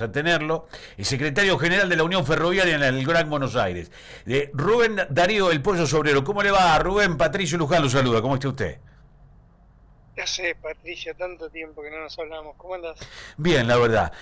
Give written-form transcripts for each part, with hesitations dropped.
a tenerlo, el secretario general de la Unión Ferroviaria en el Gran Buenos Aires. Rubén Darío, el Pollo Sobrero. ¿Cómo le va, Rubén? Patricio Luján lo saluda. ¿Cómo está usted? ¿Qué haces, Patricia? Tanto tiempo que no nos hablamos. ¿Cómo andás? Bien, la verdad.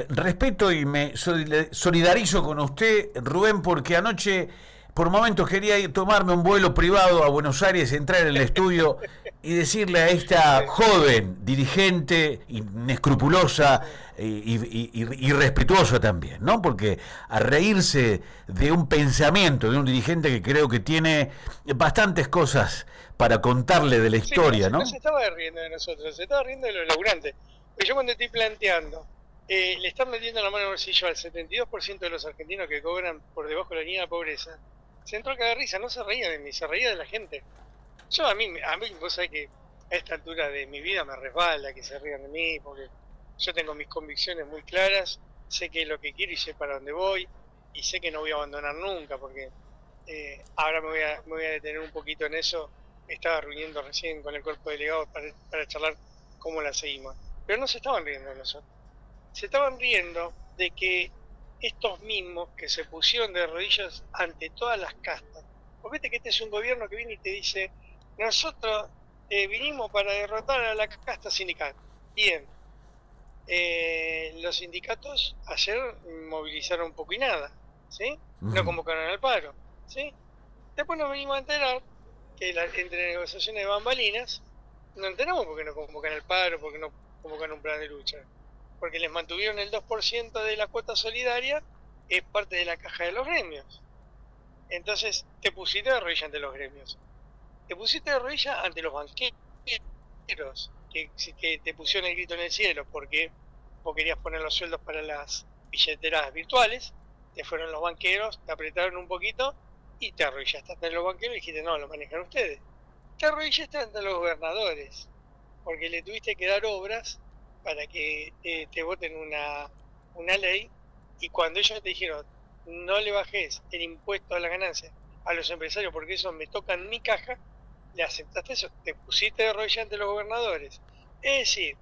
Respeto y me solidarizo con usted, Rubén, porque anoche por momentos quería tomarme un vuelo privado a Buenos Aires, entrar en el estudio y decirle a esta Sí, joven dirigente, inescrupulosa sí. y respetuosa también, ¿no? Porque a reírse de un pensamiento de un dirigente que creo que tiene bastantes cosas para contarle de la Sí, pero historia, no se ¿no? estaba riendo de nosotros, se estaba riendo de los laburantes. Pero yo cuando estoy planteando, le están metiendo la mano en el bolsillo al 72% de los argentinos que cobran por debajo de la línea de pobreza, se entró a cagar risa, no se reía de mí, se reía de la gente. A mí, vos sabés que a esta altura de mi vida me resbala que se rían de mí, porque yo tengo mis convicciones muy claras, sé qué es lo que quiero y sé para dónde voy, y sé que no voy a abandonar nunca, porque ahora me voy a detener un poquito en eso. Me estaba reuniendo recién con el cuerpo delegado para charlar cómo la seguimos. Pero no se estaban riendo de nosotros, se estaban riendo de que estos mismos que se pusieron de rodillas ante todas las castas, porque viste que este es un gobierno que viene y te dice, nosotros vinimos para derrotar a la casta sindical. Bien, los sindicatos ayer movilizaron poco y nada, ¿sí? No Ujú. convocaron al paro, ¿sí? Después nos venimos a enterar que entre negociaciones de bambalinas, no enteramos por qué no convocan al paro, por qué no convocan un plan de lucha. Porque les mantuvieron el 2% de la cuota solidaria, es parte de la caja de los gremios. Entonces te pusiste de rodillas ante los gremios. Te pusiste de rodillas ante los banqueros, que te pusieron el grito en el cielo porque vos querías poner los sueldos para las billeteras virtuales, te fueron los banqueros, te apretaron un poquito y te arrodillaste ante los banqueros y dijiste, no, lo manejan ustedes. Te arrodillaste ante los gobernadores, porque le tuviste que dar obras para que te voten una ley, y cuando ellos te dijeron, no le bajes el impuesto a la ganancia a los empresarios porque eso me toca en mi caja, le aceptaste eso, te pusiste de rodillas ante los gobernadores. Es decir,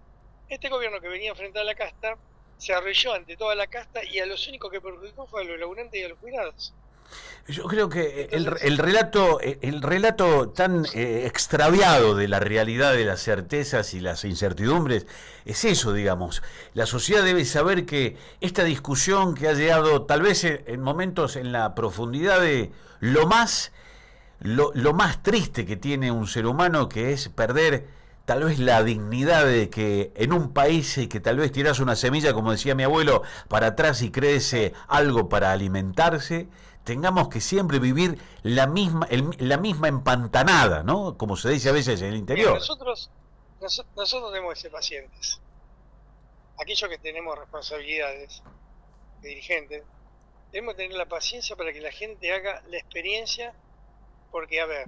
este gobierno que venía frente a la casta se arrodilló ante toda la casta y a los únicos que perjudicó fue a los laburantes y a los jubilados. Yo creo que Entonces, el relato tan extraviado de la realidad de las certezas y las incertidumbres es eso, digamos. La sociedad debe saber que esta discusión que ha llegado tal vez en momentos en la profundidad de lo más triste que tiene un ser humano, que es perder tal vez la dignidad de que en un país que tal vez tiras una semilla, como decía mi abuelo, para atrás y crece algo para alimentarse, tengamos que siempre vivir la misma empantanada, ¿no? Como se dice a veces en el mira, interior. nosotros tenemos que ser pacientes. Aquellos que tenemos responsabilidades de dirigentes, debemos tener la paciencia para que la gente haga la experiencia, porque, a ver,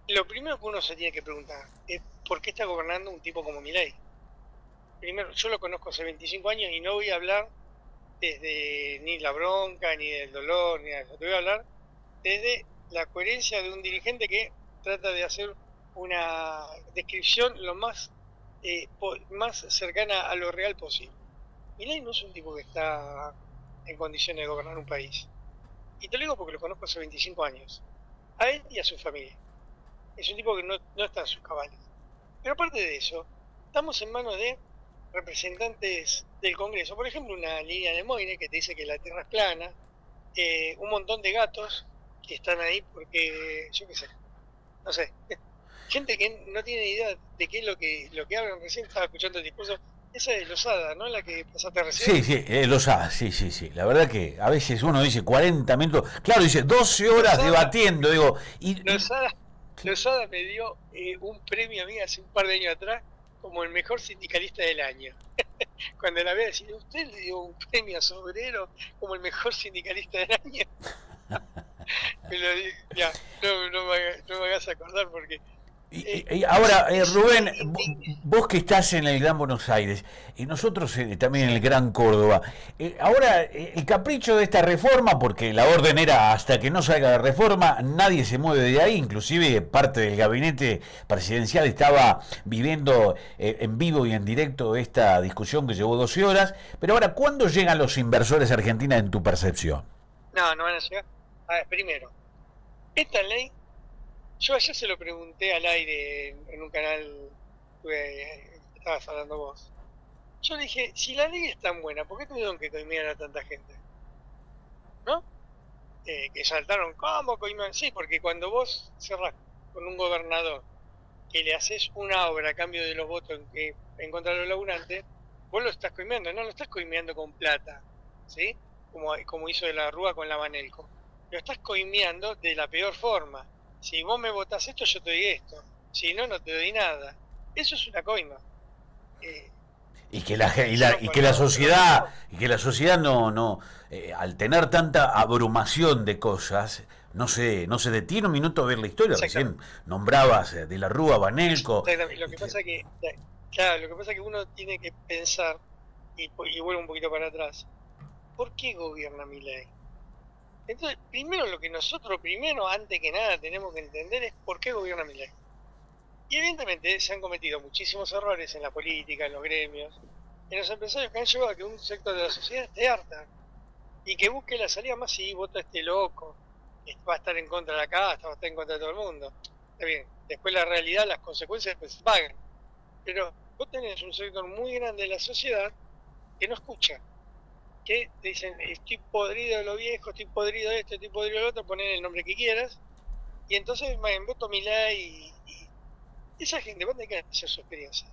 lo primero que uno se tiene que preguntar es por qué está gobernando un tipo como Milei. Primero, yo lo conozco hace 25 años y no voy a hablar desde ni la bronca, ni del dolor, ni de eso. Te voy a hablar desde la coherencia de un dirigente que trata de hacer una descripción lo más cercana a lo real posible. Milei no es un tipo que está en condiciones de gobernar un país. Y te lo digo porque lo conozco hace 25 años. A él y a su familia. Es un tipo que no está en sus cabales. Pero aparte de eso, estamos en manos de representantes del Congreso. Por ejemplo, una línea de Moine que te dice que la Tierra es plana. Un montón de gatos que están ahí porque, yo qué sé, no sé. Gente que no tiene idea de qué es lo que hablan. Recién estaba escuchando el discurso. Esa es Lozada, ¿no? La que pasaste Sí, recién. sí, lo sabe, sí, sí, sí. La verdad que a veces uno dice 40 minutos, claro, dice 12 horas Lozada, debatiendo, digo, Lozada, Lozada me dio un premio a mí hace un par de años atrás como el mejor sindicalista del año. Cuando la veo decir, usted le dio un premio a Sobrero como el mejor sindicalista del año. Me lo ya, no me hagas acordar porque Y ahora, Rubén, Y vos que estás en el Gran Buenos Aires y nosotros también en el Gran Córdoba, ahora el capricho de esta reforma, porque la orden era hasta que no salga la reforma, nadie se mueve de ahí, inclusive parte del gabinete presidencial estaba viviendo en vivo y en directo esta discusión que llevó 12 horas, pero ahora, ¿cuándo llegan los inversores a Argentina en tu percepción? no van a llegar. A ver, primero, esta ley, yo ayer se lo pregunté al aire en un canal que estabas hablando vos. Yo le dije, si la ley es tan buena, ¿por qué tuvieron que coimear a tanta gente? ¿No? Que saltaron, ¿cómo coimear? Sí, porque cuando vos cerrás con un gobernador que le haces una obra a cambio de los votos en contra de los laburantes, vos lo estás coimeando, no lo estás coimeando con plata, ¿sí? Como hizo de la Rúa con la Banelco. Lo estás coimeando de la peor forma. Si vos me votás esto, yo te doy esto. Si no, no te doy nada. Eso es una coima. Y que la sociedad no al tener tanta abrumación de cosas no se detiene un minuto a ver la historia. Recién nombrabas de la Rúa, Banelco. Lo que pasa que, claro, lo que pasa es que uno tiene que pensar, y vuelvo un poquito para atrás, ¿por qué gobierna Milei? Entonces, lo que nosotros antes que nada, tenemos que entender es por qué gobierna Milei. Y evidentemente se han cometido muchísimos errores en la política, en los gremios, en los empresarios, que han llevado a que un sector de la sociedad esté harta y que busque la salida más si vota este loco, va a estar en contra de la casta, va a estar en contra de todo el mundo. Está bien, después la realidad, las consecuencias pues se pagan. Pero vos tenés un sector muy grande de la sociedad que no escucha, que te dicen, estoy podrido de lo viejo, estoy podrido de esto, estoy podrido de lo otro, poner el nombre que quieras, y entonces voto Milei y esa gente va a tener que hacer su experiencia.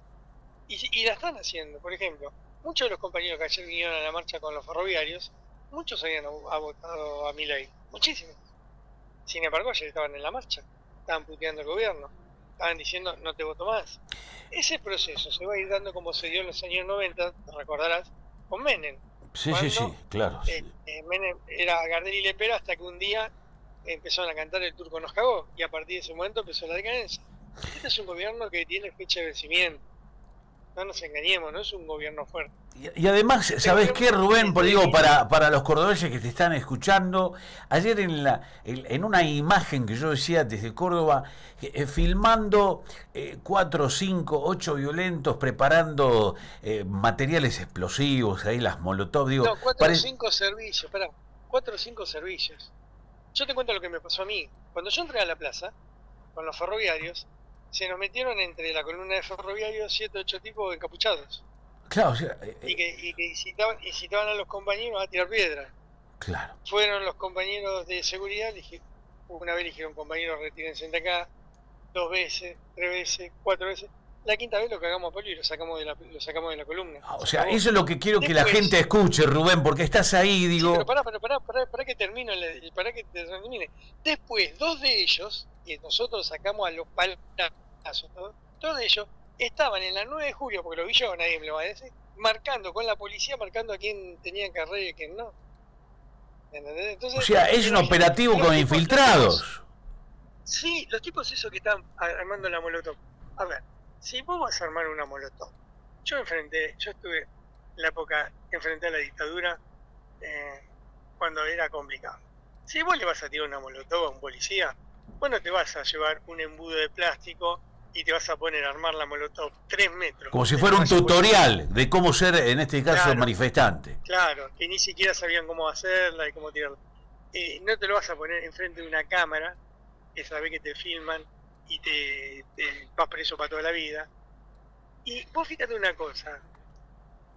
Y la están haciendo. Por ejemplo, muchos de los compañeros que ayer vinieron a la marcha con los ferroviarios, muchos habían votado a Milei, muchísimos. Sin embargo, ayer estaban en la marcha, estaban puteando el gobierno, estaban diciendo no te voto más. Ese proceso se va a ir dando como se dio en los años 90, te recordarás, con Menem. Sí, claro. Menem era Gardel y Lepera hasta que un día empezaron a cantar El Turco nos cagó y a partir de ese momento empezó la decadencia. Este es un gobierno que tiene fecha de vencimiento. No nos engañemos, no es un gobierno fuerte. Y además, ¿sabés qué, Rubén? Digo, para los cordobeses que te están escuchando, ayer en una imagen que yo decía desde Córdoba, filmando 4, 5, 8 violentos preparando materiales explosivos, ahí las molotov, digo... No, 4 o 5 servicios, 4 o 5 servicios. Yo te cuento lo que me pasó a mí. Cuando yo entré a la plaza, con los ferroviarios, se nos metieron entre la columna de ferroviarios 7 o 8 tipos encapuchados. Claro, o sea, y que incitaban a los compañeros a tirar piedra. Claro. Fueron los compañeros de seguridad, una vez dijeron, compañeros, retírense de acá, 2 veces, 3 veces, 4 veces. La quinta vez lo cagamos a Poli y lo sacamos de la columna. O sea, eso es lo que quiero que la gente escuche, Rubén, porque estás ahí, digo... Sí, pero pará que termine, para que termine. Después, 2 de ellos, que nosotros sacamos a los palazos, todos de ellos estaban en la 9 de julio, porque lo vi yo, nadie me lo va a decir, marcando con la policía, marcando a quién tenía carrera y a quién no. ¿Entendés? Entonces, o sea, es un operativo con infiltrados. Sí, los tipos esos que están armando la molotov. A ver, si vos vas a armar una molotov, yo estuve en la época, enfrenté a la dictadura cuando era complicado. Si vos le vas a tirar una molotov a un policía, vos no te vas a llevar un embudo de plástico y te vas a poner a armar la molotov 3 metros. Como si fuera un tutorial de cómo ser, en este caso, manifestante. Claro, que ni siquiera sabían cómo hacerla y cómo tirarla. No te lo vas a poner enfrente de una cámara, que sabés que te filman y te vas preso para toda la vida. Y vos fíjate una cosa,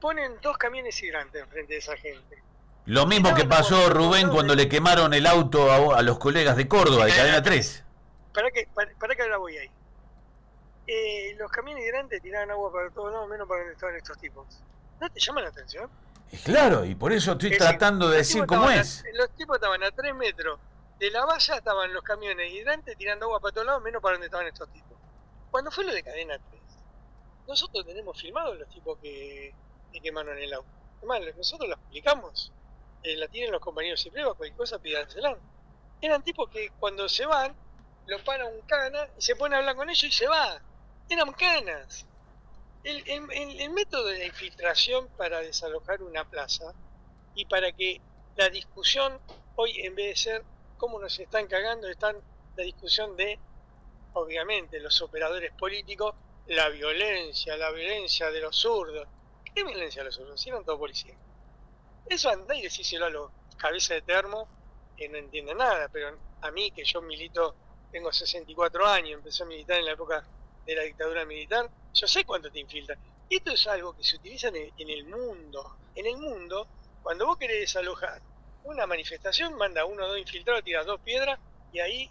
ponen 2 camiones hidrantes enfrente de esa gente. Lo mismo que pasó, Rubén, cuando le quemaron el auto a los colegas de Córdoba, de Cadena 3. Para que ahora voy ahí. Los camiones hidrantes tiraban agua para todos lados, menos para donde estaban estos tipos. ¿No te llama la atención? Claro, y por eso estoy tratando de decir cómo es. Los tipos estaban a 3 metros de la valla, estaban los camiones hidrantes tirando agua para todos lados, menos para donde estaban estos tipos. Cuando fue lo de Cadena 3, nosotros tenemos filmados los tipos que quemaron el auto. Además, nosotros las publicamos. La tienen los compañeros y pruebas, cualquier cosa pídansela. Eran tipos que cuando se van, lo para un cana y se pone a hablar con ellos y se va. Eran canas. El método de infiltración para desalojar una plaza y para que la discusión hoy, en vez de ser cómo nos están cagando, están la discusión de, obviamente, los operadores políticos, la violencia de los zurdos. ¿Qué violencia de los zurdos? Si eran todos policías. Eso andá y decíselo a los cabezas de termo que no entienden nada, pero a mí, que yo milito, tengo 64 años, empecé a militar en la época de la dictadura militar, yo sé cuánto te infiltran. Esto es algo que se utiliza en el mundo. En el mundo, cuando vos querés desalojar una manifestación, manda 1 o 2 infiltrados, tiras 2 piedras, y ahí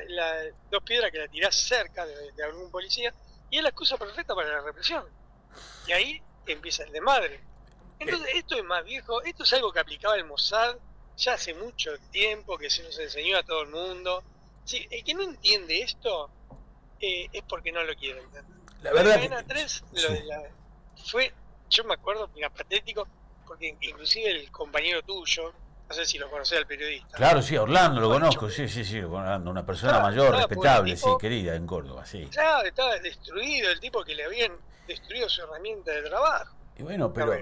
las 2 piedras que la tirás cerca de algún policía, y es la excusa perfecta para la represión. Y ahí empieza el desmadre. Entonces, esto es más viejo, esto es algo que aplicaba el Mossad ya hace mucho tiempo, que se nos enseñó a todo el mundo. Sí, el que no entiende esto es porque no lo quiere entender. La verdad la cadena 3 fue, yo me acuerdo, era patético, porque inclusive el compañero tuyo, no sé si lo conocés al periodista. Claro, sí, Orlando lo conozco, sí, Orlando, una persona mayor, respetable, tipo, sí, querida en Córdoba, sí. Claro, estaba destruido, el tipo que le habían destruido su herramienta de trabajo. Y bueno, pero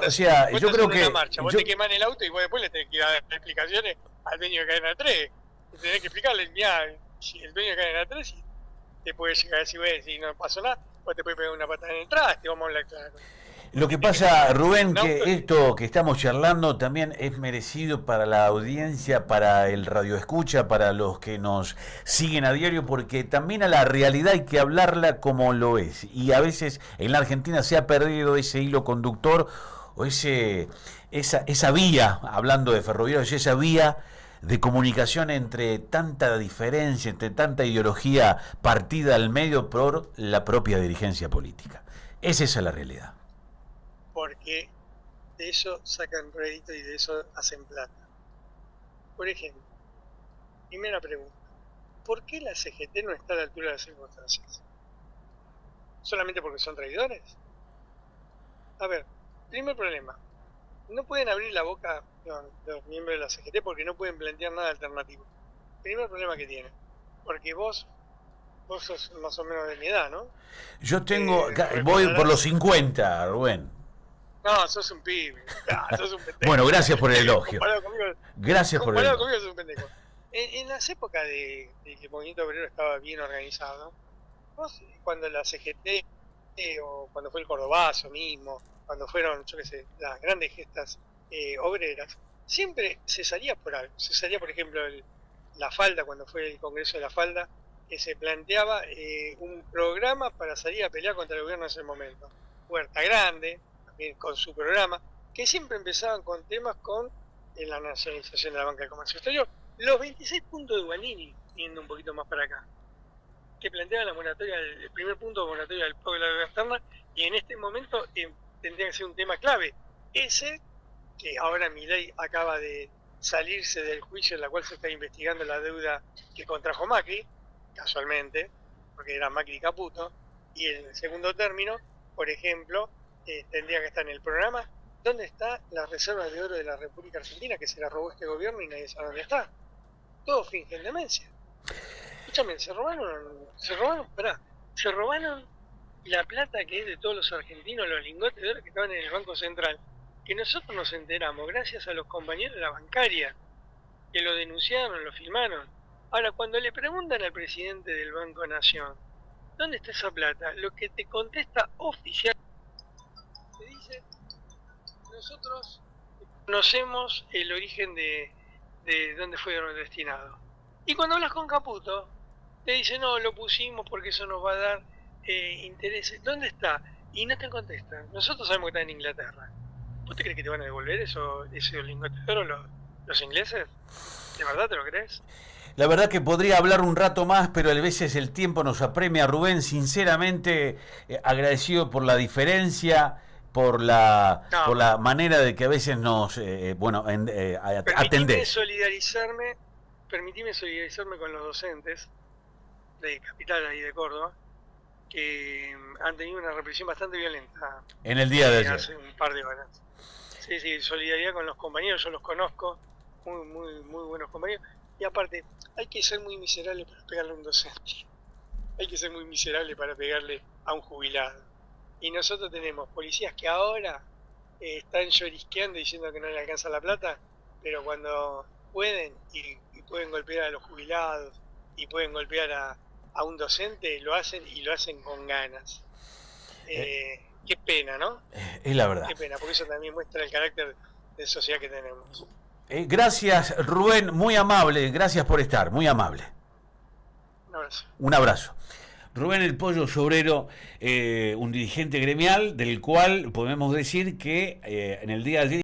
o sea, yo creo que... Vos te quemás el auto y vos después le tenés que ir a dar explicaciones al dueño de cadena 3. Y tenés que explicarle, mira, si el dueño de cadena 3 te puede llegar a decir, si no pasó nada, vos te puedes pegar una patada en el traste, vamos a hablar claro. Lo que pasa, Rubén, que esto que estamos charlando también es merecido para la audiencia, para el radioescucha, para los que nos siguen a diario, porque también a la realidad hay que hablarla como lo es. Y a veces en la Argentina se ha perdido ese hilo conductor o esa vía, hablando de ferroviarios, esa vía de comunicación entre tanta diferencia, entre tanta ideología partida al medio por la propia dirigencia política. Es esa la realidad. Porque de eso sacan rédito y de eso hacen plata. Por ejemplo, primera pregunta, ¿por qué la CGT no está a la altura de las circunstancias? ¿Solamente porque son traidores? A ver, primer problema, no pueden abrir la boca los miembros de la CGT porque no pueden plantear nada alternativo. Primer problema que tienen, porque vos sos más o menos de mi edad, ¿no? Yo tengo, voy por los 50, Rubén. No, sos un pibe. Sos un pendejo. Bueno, gracias por el elogio. Gracias por el elogio. Conmigo sos un pendejo. En las épocas de que el movimiento obrero estaba bien organizado, vos, cuando la CGT o cuando fue el Cordobazo mismo, cuando fueron, yo qué sé, las grandes gestas obreras, siempre se salía por algo. Se salía, por ejemplo, la Falda, cuando fue el Congreso de la Falda, que se planteaba un programa para salir a pelear contra el gobierno en ese momento. Huerta Grande, con su programa, que siempre empezaban con temas con la nacionalización de la banca de comercio exterior. Los 26 puntos de Guanini, yendo un poquito más para acá, que planteaban la moratoria, el primer punto de moratoria del pago de la deuda externa, y en este momento tendría que ser un tema clave. Ese, que ahora Milei acaba de salirse del juicio en la cual se está investigando la deuda que contrajo Macri, casualmente, porque era Macri Caputo, y en el segundo término, por ejemplo, tendría que estar en el programa. ¿Dónde está la reserva de oro de la República Argentina que se la robó este gobierno y nadie sabe dónde está? Todos fingen demencia. Escúchame, se robaron la plata que es de todos los argentinos, los lingotes de oro que estaban en el Banco Central, que nosotros nos enteramos gracias a los compañeros de la bancaria, que lo denunciaron, lo filmaron. Ahora, cuando le preguntan al presidente del Banco Nación, ¿dónde está esa plata? Lo que te contesta oficial te dice, nosotros conocemos el origen de dónde fueron destinados. Y cuando hablas con Caputo, te dice, no, lo pusimos porque eso nos va a dar intereses. ¿Dónde está? Y no te contestan. Nosotros sabemos que está en Inglaterra. ¿Vos te crees que te van a devolver esos lingotes de oro los ingleses? ¿De verdad te lo crees? La verdad que podría hablar un rato más, pero a veces el tiempo nos apremia. Rubén, sinceramente agradecido por la diferencia, por la manera de que a veces nos atendés. Permitime solidarizarme con los docentes de Capital y de Córdoba, que han tenido una represión bastante violenta en el día de ayer. Hace un par de horas. Sí, solidaridad con los compañeros, yo los conozco, muy buenos compañeros. Y aparte, hay que ser muy miserable para pegarle a un docente. Hay que ser muy miserable para pegarle a un jubilado. Y nosotros tenemos policías que ahora están llorisqueando diciendo que no le alcanza la plata, pero cuando pueden y pueden golpear a los jubilados y pueden golpear a un docente, lo hacen y lo hacen con ganas. Qué pena, ¿no? Es la verdad. Qué pena, porque eso también muestra el carácter de sociedad que tenemos. Gracias, Rubén, muy amable, gracias por estar, muy amable. Un abrazo. Un abrazo. Rubén El Pollo Sobrero, un dirigente gremial del cual podemos decir que en el día de ayer